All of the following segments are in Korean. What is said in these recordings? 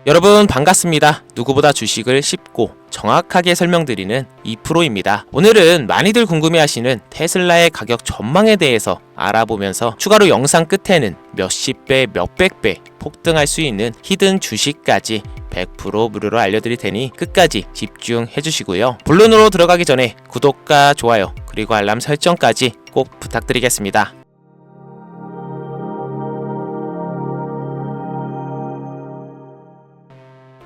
여러분 반갑습니다. 누구보다 주식을 쉽고 정확하게 설명드리는 2프로입니다. 오늘은 많이들 궁금해하시는 테슬라의 가격 전망에 대해서 알아보면서 추가로 영상 끝에는 몇십 배, 몇백 배 폭등할 수 있는 히든 주식까지 100% 무료로 알려드릴 테니 끝까지 집중해 주시고요. 본론으로 들어가기 전에 구독과 좋아요 그리고 알람 설정까지 꼭 부탁드리겠습니다.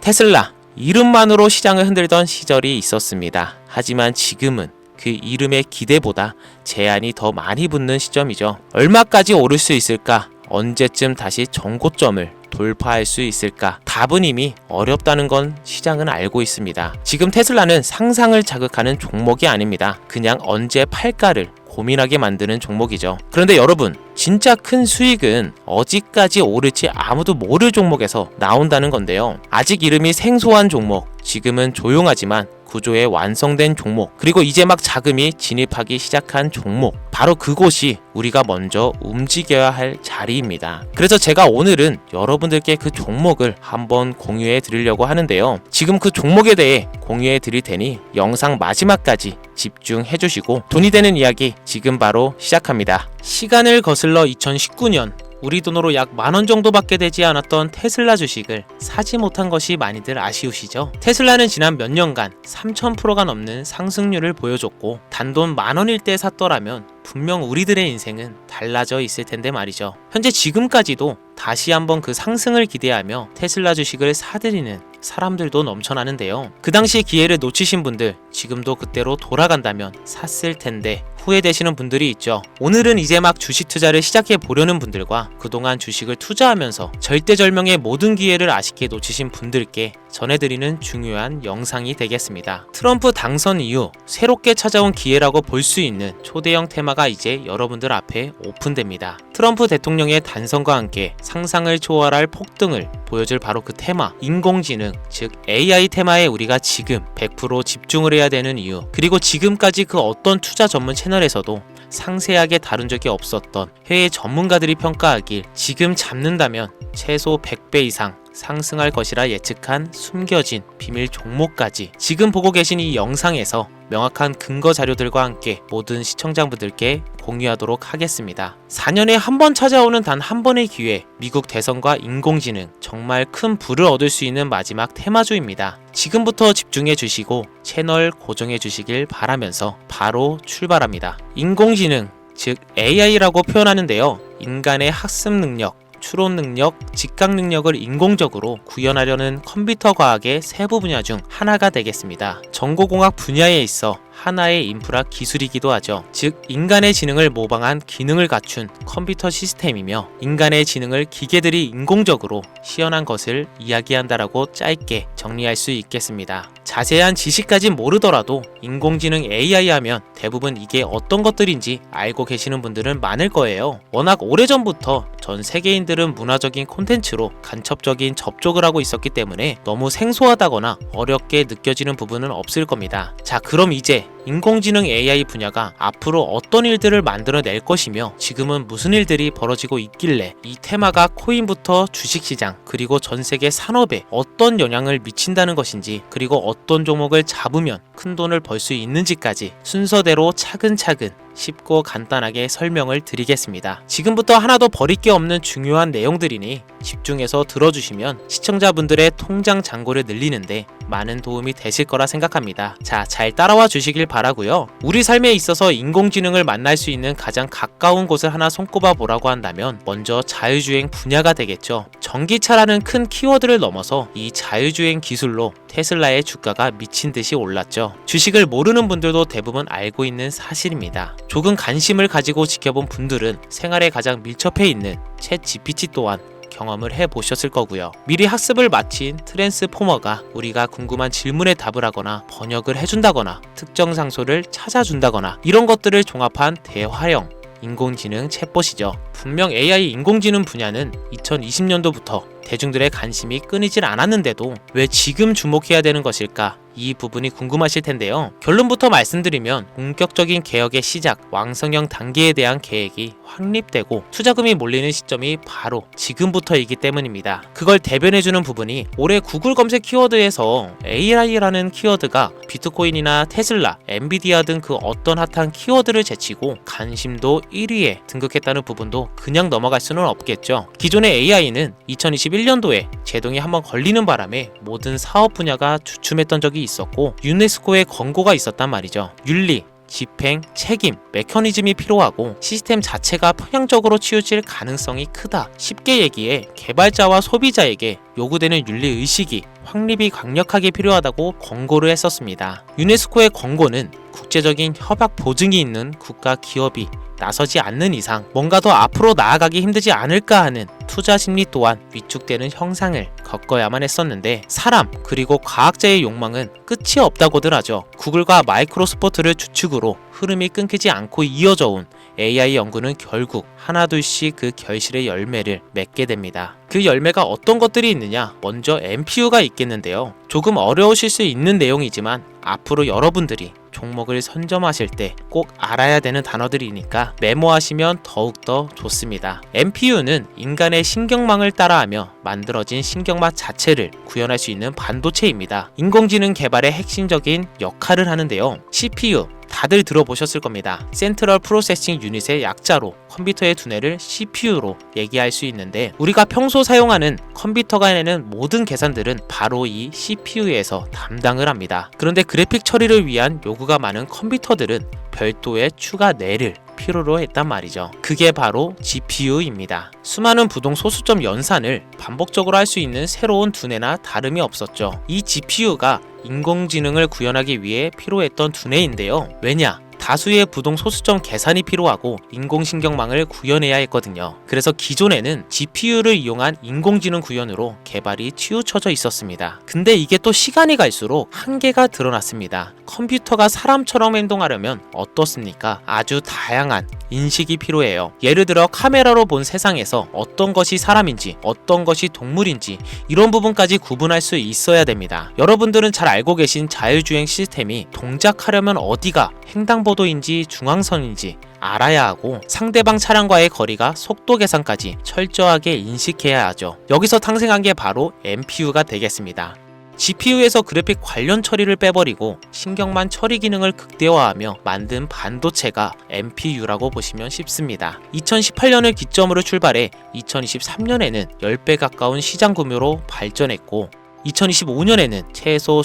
테슬라, 이름만으로 시장을 흔들던 시절이 있었습니다. 하지만 지금은 그 이름의 기대보다 제한이 더 많이 붙는 시점이죠. 얼마까지 오를 수 있을까? 언제쯤 다시 정고점을 돌파할 수 있을까? 답은 이미 어렵다는 건 시장은 알고 있습니다. 지금 테슬라는 상상을 자극하는 종목이 아닙니다. 그냥 언제 팔까를 고민하게 만드는 종목이죠. 그런데 여러분, 진짜 큰 수익은 어디까지 오를지 아무도 모를 종목에서 나온다는 건데요. 아직 이름이 생소한 종목, 지금은 조용하지만 구조에 완성된 종목, 그리고 이제 막 자금이 진입하기 시작한 종목, 바로 그곳이 우리가 먼저 움직여야 할 자리입니다. 그래서 제가 오늘은 여러분들께 그 종목을 한번 공유해 드리려고 하는데요. 지금 그 종목에 대해 공유해 드릴 테니 영상 마지막까지 집중해 주시고 돈이 되는 이야기 지금 바로 시작합니다. 시간을 거슬러 2019년 우리 돈으로 약 10,000원 정도밖에 되지 않았던 테슬라 주식을 사지 못한 것이 많이들 아쉬우시죠? 테슬라는 지난 몇 년간 3000%가 넘는 상승률을 보여줬고 단돈 10,000원일 때 샀더라면 분명 우리들의 인생은 달라져 있을 텐데 말이죠. 현재 지금까지도 다시 한번 그 상승을 기대하며 테슬라 주식을 사들이는 사람들도 넘쳐나는데요. 그 당시 기회를 놓치신 분들, 지금도 그때로 돌아간다면 샀을 텐데 후회되시는 분들이 있죠. 오늘은 이제 막 주식 투자를 시작해 보려는 분들과 그동안 주식을 투자하면서 절대절명의 모든 기회를 아쉽게 놓치신 분들께 전해드리는 중요한 영상이 되겠습니다. 트럼프 당선 이후 새롭게 찾아온 기회라고 볼 수 있는 초대형 테마가 이제 여러분들 앞에 오픈됩니다. 트럼프 대통령의 단선과 함께 상상을 초월할 폭등을 보여줄 바로 그 테마, 인공지능, 즉 AI 테마에 우리가 지금 100% 집중을 해야 되는 이유, 그리고 지금까지 그 어떤 투자 전문 채널에서도 상세하게 다룬 적이 없었던 해외 전문가들이 평가하길 지금 잡는다면 최소 100배 이상 상승할 것이라 예측한 숨겨진 비밀 종목까지 지금 보고 계신 이 영상에서 명확한 근거 자료들과 함께 모든 시청자분들께 공유하도록 하겠습니다. 4년에 한 번 찾아오는 단 한 번의 기회, 미국 대선과 인공지능, 정말 큰 부를 얻을 수 있는 마지막 테마주입니다. 지금부터 집중해 주시고 채널 고정해 주시길 바라면서 바로 출발합니다. 인공지능, 즉 AI라고 표현하는데요. 인간의 학습 능력, 추론 능력, 직각 능력을 인공적으로 구현하려는 컴퓨터 과학의 세부 분야 중 하나가 되겠습니다. 정보공학 분야에 있어 하나의 인프라 기술이기도 하죠. 즉 인간의 지능을 모방한 기능을 갖춘 컴퓨터 시스템이며 인간의 지능을 기계들이 인공적으로 시연한 것을 이야기한다라고 짧게 정리할 수 있겠습니다. 자세한 지식까지 모르더라도 인공지능 AI 하면 대부분 이게 어떤 것들인지 알고 계시는 분들은 많을 거예요. 워낙 오래전부터 전 세계인들은 문화적인 콘텐츠로 간접적인 접촉을 하고 있었기 때문에 너무 생소하다거나 어렵게 느껴지는 부분은 없을 겁니다. 자, 그럼 이제 인공지능 AI 분야가 앞으로 어떤 일들을 만들어낼 것이며 지금은 무슨 일들이 벌어지고 있길래 이 테마가 코인부터 주식시장 그리고 전 세계 산업에 어떤 영향을 미친다는 것인지, 그리고 어떤 종목을 잡으면 큰 돈을 벌 수 있는지까지 순서대로 차근차근 쉽고 간단하게 설명을 드리겠습니다. 지금부터 하나도 버릴 게 없는 중요한 내용들이니 집중해서 들어주시면 시청자분들의 통장 잔고를 늘리는데 많은 도움이 되실 거라 생각합니다. 자, 잘 따라와 주시길 바라고요. 우리 삶에 있어서 인공지능을 만날 수 있는 가장 가까운 곳을 하나 손꼽아 보라고 한다면 먼저 자율주행 분야가 되겠죠. 전기차라는 큰 키워드를 넘어서 이 자율주행 기술로 테슬라의 주가가 미친 듯이 올랐죠. 주식을 모르는 분들도 대부분 알고 있는 사실입니다. 조금 관심을 가지고 지켜본 분들은 생활에 가장 밀접해 있는 챗 GPT 또한 경험을 해보셨을 거고요. 미리 학습을 마친 트랜스포머가 우리가 궁금한 질문에 답을 하거나 번역을 해준다거나 특정 장소를 찾아준다거나 이런 것들을 종합한 대화형 인공지능 챗봇이죠. 분명 AI 인공지능 분야는 2020년도부터 대중들의 관심이 끊이질 않았는데도 왜 지금 주목해야 되는 것일까? 이 부분이 궁금하실 텐데요. 결론부터 말씀드리면 본격적인 개혁의 시작, 왕성형 단계에 대한 계획이 확립되고 투자금이 몰리는 시점이 바로 지금부터이기 때문입니다. 그걸 대변해주는 부분이 올해 구글 검색 키워드에서 AI라는 키워드가 비트코인이나 테슬라, 엔비디아 등 그 어떤 핫한 키워드를 제치고 관심도 1위에 등극했다는 부분도 그냥 넘어갈 수는 없겠죠. 기존의 AI는 2021년도에 제동이 한번 걸리는 바람에 모든 사업 분야가 주춤했던 적이 있었고 유네스코의 권고가 있었단 말이죠. 윤리, 집행, 책임, 메커니즘이 필요하고 시스템 자체가 편향적으로 치우칠 가능성이 크다. 쉽게 얘기해 개발자와 소비자에게 요구되는 윤리의식이 확립이 강력하게 필요하다고 권고를 했었습니다. 유네스코의 권고는 국제적인 협약 보증이 있는 국가 기업이 나서지 않는 이상 뭔가 더 앞으로 나아가기 힘들지 않을까 하는 투자 심리 또한 위축되는 형상을 겪어야만 했었는데 사람 그리고 과학자의 욕망은 끝이 없다고들 하죠. 구글과 마이크로소프트를 주축으로 흐름이 끊기지 않고 이어져 온 AI 연구는 결국 하나둘씩 그 결실의 열매를 맺게 됩니다. 그 열매가 어떤 것들이 있느냐? 먼저 NPU가 있겠는데요. 조금 어려우실 수 있는 내용이지만 앞으로 여러분들이 종목을 선점하실 때 꼭 알아야 되는 단어들이니까 메모하시면 더욱더 좋습니다. NPU는 인간의 신경망을 따라하며 만들어진 신경막 자체를 구현할 수 있는 반도체입니다. 인공지능 개발의 핵심적인 역할을 하는데요. CPU 다들 들어보셨을 겁니다. 센트럴 프로세싱 유닛의 약자로 컴퓨터의 두뇌를 CPU로 얘기할 수 있는데 우리가 평소 사용하는 컴퓨터가 해내는 모든 계산들은 바로 이 CPU에서 담당을 합니다. 그런데 그래픽 처리를 위한 요구가 많은 컴퓨터들은 별도의 추가 뇌를 필요로 했단 말이죠. 그게 바로 GPU입니다. 수많은 부동 소수점 연산을 반복적으로 할 수 있는 새로운 두뇌나 다름이 없었죠. 이 GPU가 인공지능을 구현하기 위해 필요했던 두뇌인데요. 왜냐? 다수의 부동 소수점 계산이 필요하고 인공신경망을 구현해야 했거든요. 그래서 기존에는 GPU를 이용한 인공지능 구현으로 개발이 치우쳐져 있었습니다. 근데 이게 또 시간이 갈수록 한계가 드러났습니다. 컴퓨터가 사람처럼 행동하려면 어떻습니까? 아주 다양한 인식이 필요해요. 예를 들어 카메라로 본 세상에서 어떤 것이 사람인지 어떤 것이 동물인지 이런 부분까지 구분할 수 있어야 됩니다. 여러분들은 잘 알고 계신 자율주행 시스템이 동작하려면 어디가 횡단보도인지 중앙선인지 알아야 하고 상대방 차량과의 거리가 속도 계산까지 철저하게 인식해야 하죠. 여기서 탄생한 게 바로 NPU가 되겠습니다. GPU에서 그래픽 관련 처리를 빼버리고 신경만 처리 기능을 극대화하며 만든 반도체가 NPU라고 보시면 쉽습니다. 2018년을 기점으로 출발해 2023년에는 10배 가까운 시장 규모로 발전했고 2025년에는 최소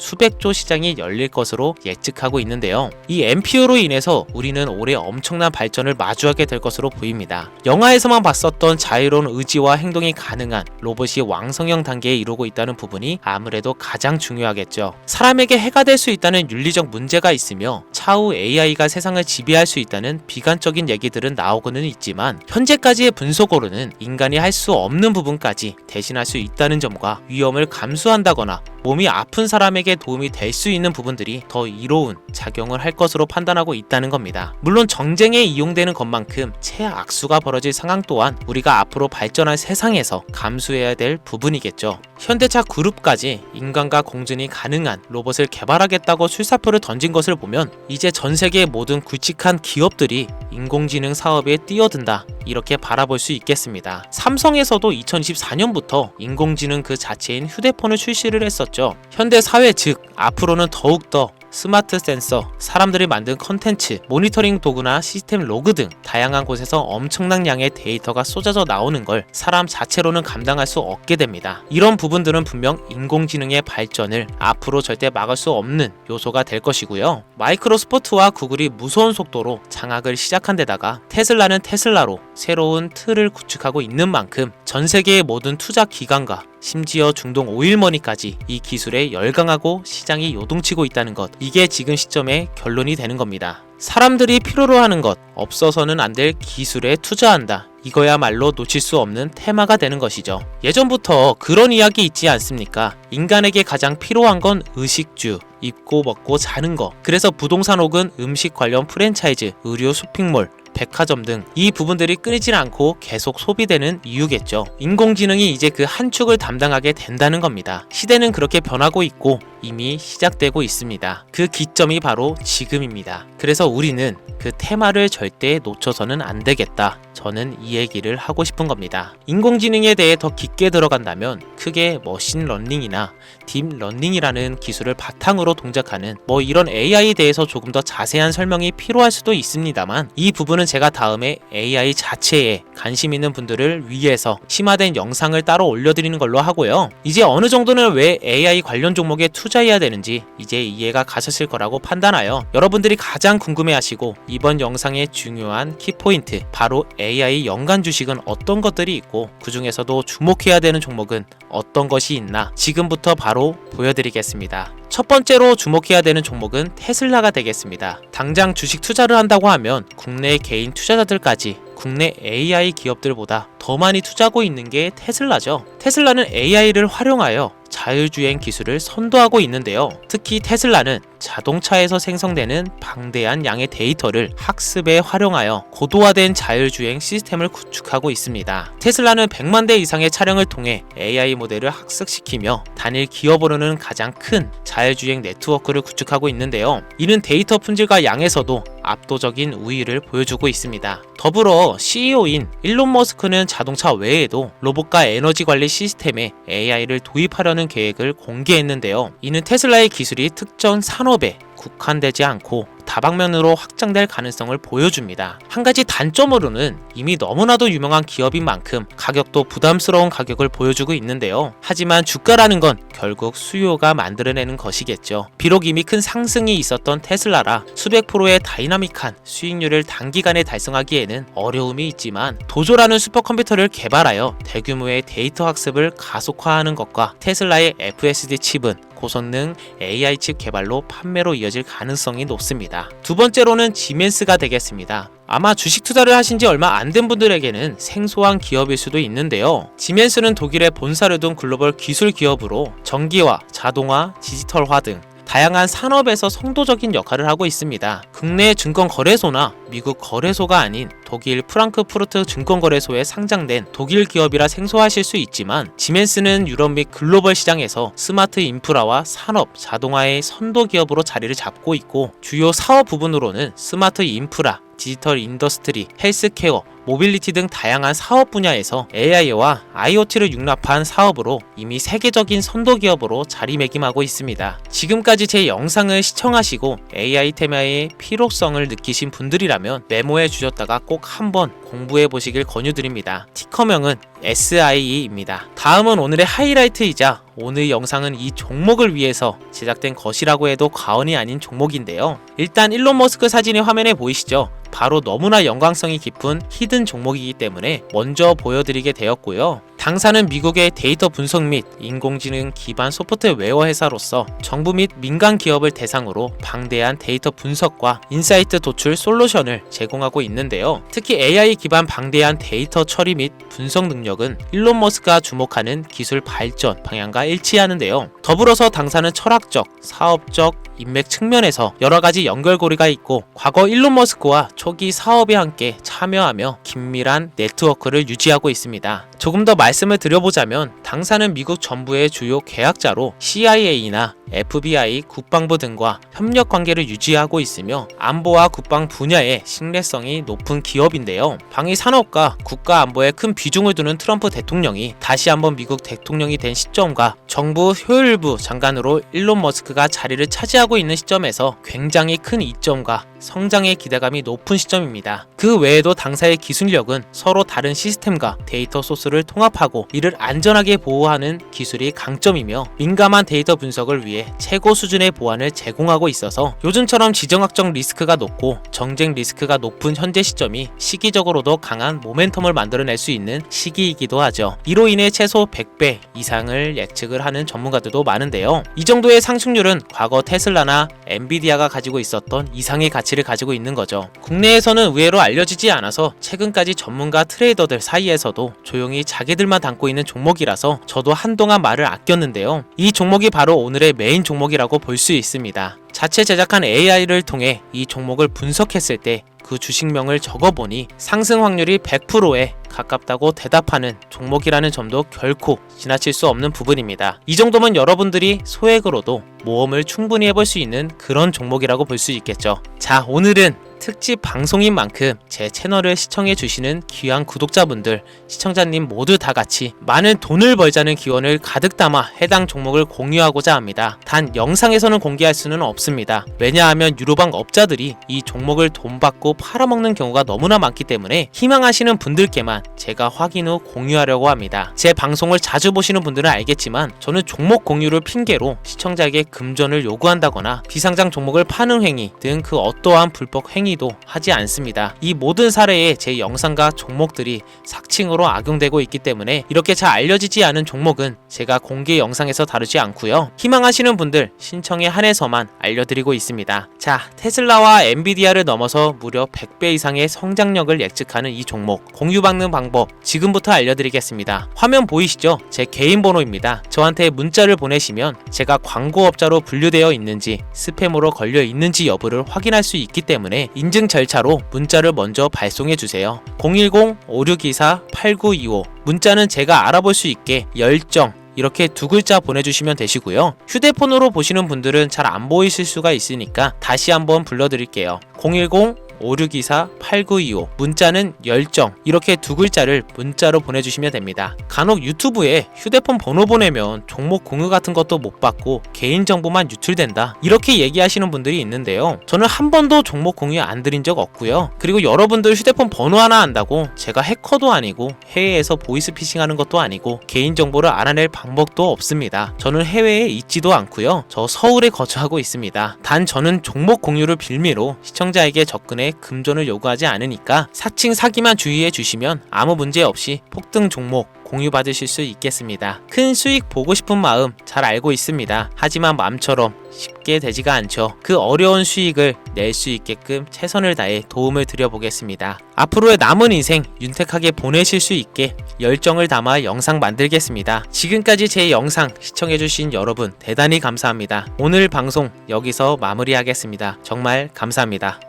수백조 시장이 열릴 것으로 예측하고 있는데요. 이 NPU로 인해서 우리는 올해 엄청난 발전을 마주하게 될 것으로 보입니다. 영화에서만 봤었던 자유로운 의지와 행동이 가능한 로봇이 왕성형 단계에 이르고 있다는 부분이 아무래도 가장 중요하겠죠. 사람에게 해가 될 수 있다는 윤리적 문제가 있으며 차후 AI가 세상을 지배할 수 있다는 비관적인 얘기들은 나오고는 있지만 현재까지의 분석으로는 인간이 할 수 없는 부분까지 대신할 수 있다는 점과 위험을 감수한다거나 몸이 아픈 사람에게 도움이 될 수 있는 부분들이 더 이로운 작용을 할 것으로 판단하고 있다는 겁니다. 물론 정쟁에 이용되는 것만큼 최악수가 벌어질 상황 또한 우리가 앞으로 발전할 세상에서 감수해야 될 부분이겠죠. 현대차 그룹까지 인간과 공존이 가능한 로봇을 개발하겠다고 출사표를 던진 것을 보면 이제 전 세계의 모든 굵직한 기업들이 인공지능 사업에 뛰어든다 이렇게 바라볼 수 있겠습니다. 삼성에서도 2024년부터 인공지능 그 자체인 휴대폰을 출시를 했었죠. 현대 사회 즉 앞으로는 더욱더 스마트 센서, 사람들이 만든 컨텐츠, 모니터링 도구나 시스템 로그 등 다양한 곳에서 엄청난 양의 데이터가 쏟아져 나오는 걸 사람 자체로는 감당할 수 없게 됩니다. 이런 부분들은 분명 인공지능의 발전을 앞으로 절대 막을 수 없는 요소가 될 것이고요. 마이크로소프트와 구글이 무서운 속도로 장악을 시작한 데다가 테슬라는 테슬라로 새로운 틀을 구축하고 있는 만큼 전 세계의 모든 투자 기관과 심지어 중동 오일머니까지 이 기술에 열광하고 시장이 요동치고 있다는 것, 이게 지금 시점의 결론이 되는 겁니다. 사람들이 필요로 하는 것, 없어서는 안 될 기술에 투자한다. 이거야말로 놓칠 수 없는 테마가 되는 것이죠. 예전부터 그런 이야기 있지 않습니까? 인간에게 가장 필요한 건 의식주, 입고 먹고 자는 거. 그래서 부동산 혹은 음식 관련 프랜차이즈, 의류 쇼핑몰, 백화점 등 이 부분들이 끊이질 않고 계속 소비되는 이유겠죠. 인공지능이 이제 그 한 축을 담당하게 된다는 겁니다. 시대는 그렇게 변하고 있고 이미 시작되고 있습니다. 그 기점이 바로 지금입니다. 그래서 우리는 그 테마를 절대 놓쳐서는 안 되겠다. 저는 이 얘기를 하고 싶은 겁니다. 인공지능에 대해 더 깊게 들어간다면 크게 머신러닝이나 딥러닝이라는 기술을 바탕으로 동작하는 이런 AI에 대해서 조금 더 자세한 설명이 필요할 수도 있습니다만 이 부분은 제가 다음에 AI 자체에 관심 있는 분들을 위해서 심화된 영상을 따로 올려드리는 걸로 하고요. 이제 어느 정도는 왜 AI 관련 종목에 투자해야 되는지 이제 이해가 가셨을 거라고 판단하여 여러분들이 가장 궁금해하시고 이번 영상의 중요한 키포인트 바로 AI 연간 주식은 어떤 것들이 있고 그 중에서도 주목해야 되는 종목은 어떤 것이 있나 지금부터 바로 보여드리겠습니다. 첫 번째로 주목해야 되는 종목은 테슬라가 되겠습니다. 당장 주식 투자를 한다고 하면 국내 개인 투자자들까지 국내 AI 기업들보다 더 많이 투자하고 있는 게 테슬라죠. 테슬라는 AI를 활용하여 자율주행 기술을 선도하고 있는데요. 특히 테슬라는 자동차에서 생성되는 방대한 양의 데이터를 학습에 활용하여 고도화된 자율주행 시스템을 구축하고 있습니다. 테슬라는 100만 대 이상의 차량을 통해 AI 모델을 학습시키며 단일 기업으로는 가장 큰 자율주행 네트워크를 구축하고 있는데요. 이는 데이터 품질과 양에서도 압도적인 우위를 보여주고 있습니다. 더불어 CEO인 일론 머스크는 자동차 외에도 로봇과 에너지 관리 시스템에 AI를 도입하려는 계획을 공개했는데요. 이는 테슬라의 기술이 특정 산업에 국한되지 않고 다방면으로 확장될 가능성을 보여줍니다. 한 가지 단점으로는 이미 너무나도 유명한 기업인 만큼 가격도 부담스러운 가격을 보여주고 있는데요. 하지만 주가라는 건 결국 수요가 만들어내는 것이겠죠. 비록 이미 큰 상승이 있었던 테슬라라 수백 프로의 다이나믹한 수익률을 단기간에 달성하기에는 어려움이 있지만 도조라는 슈퍼컴퓨터를 개발하여 대규모의 데이터 학습을 가속화하는 것과 테슬라의 FSD 칩은 고성능 AI 칩 개발로 판매로 이어질 가능성이 높습니다. 두 번째로는 지멘스가 되겠습니다. 아마 주식 투자를 하신 지 얼마 안 된 분들에게는 생소한 기업일 수도 있는데요. 지멘스는 독일의 본사를 둔 글로벌 기술 기업으로 전기화, 자동화, 디지털화 등 다양한 산업에서 선도적인 역할을 하고 있습니다. 국내 증권거래소나 미국 거래소가 아닌 독일 프랑크푸르트 증권거래소에 상장된 독일 기업이라 생소하실 수 있지만 지멘스는 유럽 및 글로벌 시장에서 스마트 인프라와 산업, 자동화의 선도 기업으로 자리를 잡고 있고 주요 사업 부분으로는 스마트 인프라, 디지털 인더스트리, 헬스케어, 모빌리티 등 다양한 사업 분야에서 AI와 IoT를 융합한 사업으로 이미 세계적인 선도 기업으로 자리매김하고 있습니다. 지금까지 제 영상을 시청하시고 AI 테마의 필요성을 느끼신 분들이라면 메모해 주셨다가 꼭 한번 공부해 보시길 권유드립니다. 티커명은 SIE입니다. 다음은 오늘의 하이라이트이자 오늘 영상은 이 종목을 위해서 제작된 것이라고 해도 과언이 아닌 종목인데요. 일단 일론 머스크 사진이 화면에 보이시죠? 바로 너무나 연관성이 깊은 히든 종목이기 때문에 먼저 보여드리게 되었고요. 당사는 미국의 데이터 분석 및 인공지능 기반 소프트웨어 회사로서 정부 및 민간 기업을 대상으로 방대한 데이터 분석과 인사이트 도출 솔루션을 제공하고 있는데요. 특히 AI 기반 방대한 데이터 처리 및 분석 능력은 일론 머스크가 주목하는 기술 발전 방향과 일치하는데요. 더불어서 당사는 철학적, 사업적, 인맥 측면에서 여러가지 연결고리가 있고 과거 일론 머스크와 초기 사업에 함께 참여하며 긴밀한 네트워크를 유지하고 있습니다. 조금 더 말씀을 드려보자면 당사는 미국 정부의 주요 계약자로 CIA나 FBI, 국방부 등과 협력 관계를 유지하고 있으며 안보와 국방 분야의 신뢰성이 높은 기업인데요. 방위 산업과 국가 안보에 큰 비중을 두는 트럼프 대통령이 다시 한번 미국 대통령이 된 시점과 정부 효율부 장관으로 일론 머스크가 자리를 차지하고 있는 시점에서 굉장히 큰 이점과 성장의 기대감이 높은 시점입니다. 그 외에도 당사의 기술력은 서로 다른 시스템과 데이터 소스를 통합하고 이를 안전하게 보호하는 기술이 강점이며 민감한 데이터 분석을 위해 최고 수준의 보안을 제공하고 있어서 요즘처럼 지정학적 리스크가 높고 정쟁 리스크가 높은 현재 시점이 시기적으로도 강한 모멘텀을 만들어낼 수 있는 시기이기도 하죠. 이로 인해 최소 100배 이상을 예측을 하는 전문가들도 많은데요. 이 정도의 상승률은 과거 테슬라나 엔비디아가 가지고 있었던 이상의 가치를 가지고 있는 거죠. 국내에서는 의외로 알려지지 않아서 최근까지 전문가 트레이더들 사이에서도 조용히 자기들만 담고 있는 종목이라서 저도 한동안 말을 아꼈는데요. 이 종목이 바로 오늘의 메인 종목이라고 볼 수 있습니다. 자체 제작한 AI를 통해 이 종목을 분석했을 때 그 주식명을 적어보니 상승 확률이 100%에 가깝다고 대답하는 종목이라는 점도 결코 지나칠 수 없는 부분입니다. 이 정도면 여러분들이 소액으로도 모험을 충분히 해볼 수 있는 그런 종목이라고 볼 수 있겠죠. 자, 오늘은 특집 방송인 만큼 제 채널을 시청해주시는 귀한 구독자분들, 시청자님 모두 다 같이 많은 돈을 벌자는 기원을 가득 담아 해당 종목을 공유하고자 합니다. 단 영상에서는 공개할 수는 없습니다. 왜냐하면 유로방 업자들이 이 종목을 돈 받고 팔아먹는 경우가 너무나 많기 때문에 희망하시는 분들께만 제가 확인 후 공유하려고 합니다. 제 방송을 자주 보시는 분들은 알겠지만 저는 종목 공유를 핑계로 시청자에게 금전을 요구한다거나 비상장 종목을 파는 행위 등 그 어떠한 불법 행위도 하지 않습니다. 이 모든 사례에 제 영상과 종목들이 삭칭으로 악용되고 있기 때문에 이렇게 잘 알려지지 않은 종목은 제가 공개 영상에서 다루지 않고요. 희망하시는 분들 신청에 한해서만 알려드리고 있습니다. 자, 테슬라와 엔비디아를 넘어서 무려 100배 이상의 성장력을 예측하는 이 종목 공유받는 방법 지금부터 알려드리겠습니다. 화면 보이시죠? 제 개인 번호입니다. 저한테 문자를 보내시면 제가 광고업자로 분류되어 있는지 스팸으로 걸려 있는지 여부를 확인할 수 있기 때문에 인증 절차로 문자를 먼저 발송해 주세요. 010-5624-8925 문자는 제가 알아볼 수 있게 열정 이렇게 두 글자 보내주시면 되시고요. 휴대폰으로 보시는 분들은 잘 안 보이실 수가 있으니까 다시 한번 불러드릴게요. 010-5624-8925 문자는 열정 이렇게 두 글자를 문자로 보내주시면 됩니다. 간혹 유튜브에 휴대폰 번호 보내면 종목 공유 같은 것도 못 받고 개인정보만 유출된다 이렇게 얘기하시는 분들이 있는데요. 저는 한 번도 종목 공유 안 드린 적 없고요. 그리고 여러분들 휴대폰 번호 하나 안다고 제가 해커도 아니고 해외에서 보이스피싱 하는 것도 아니고 개인정보를 알아낼 방법도 없습니다. 저는 해외에 있지도 않고요. 저 서울에 거주하고 있습니다. 단 저는 종목 공유를 빌미로 시청자에게 접근해 금전을 요구하지 않으니까 사칭 사기만 주의해 주시면 아무 문제 없이 폭등 종목 공유받으실 수 있겠습니다. 큰 수익 보고 싶은 마음 잘 알고 있습니다. 하지만 마음처럼 쉽게 되지가 않죠. 그 어려운 수익을 낼 수 있게끔 최선을 다해 도움을 드려보겠습니다. 앞으로의 남은 인생 윤택하게 보내실 수 있게 열정을 담아 영상 만들겠습니다. 지금까지 제 영상 시청해주신 여러분 대단히 감사합니다. 오늘 방송 여기서 마무리하겠습니다. 정말 감사합니다.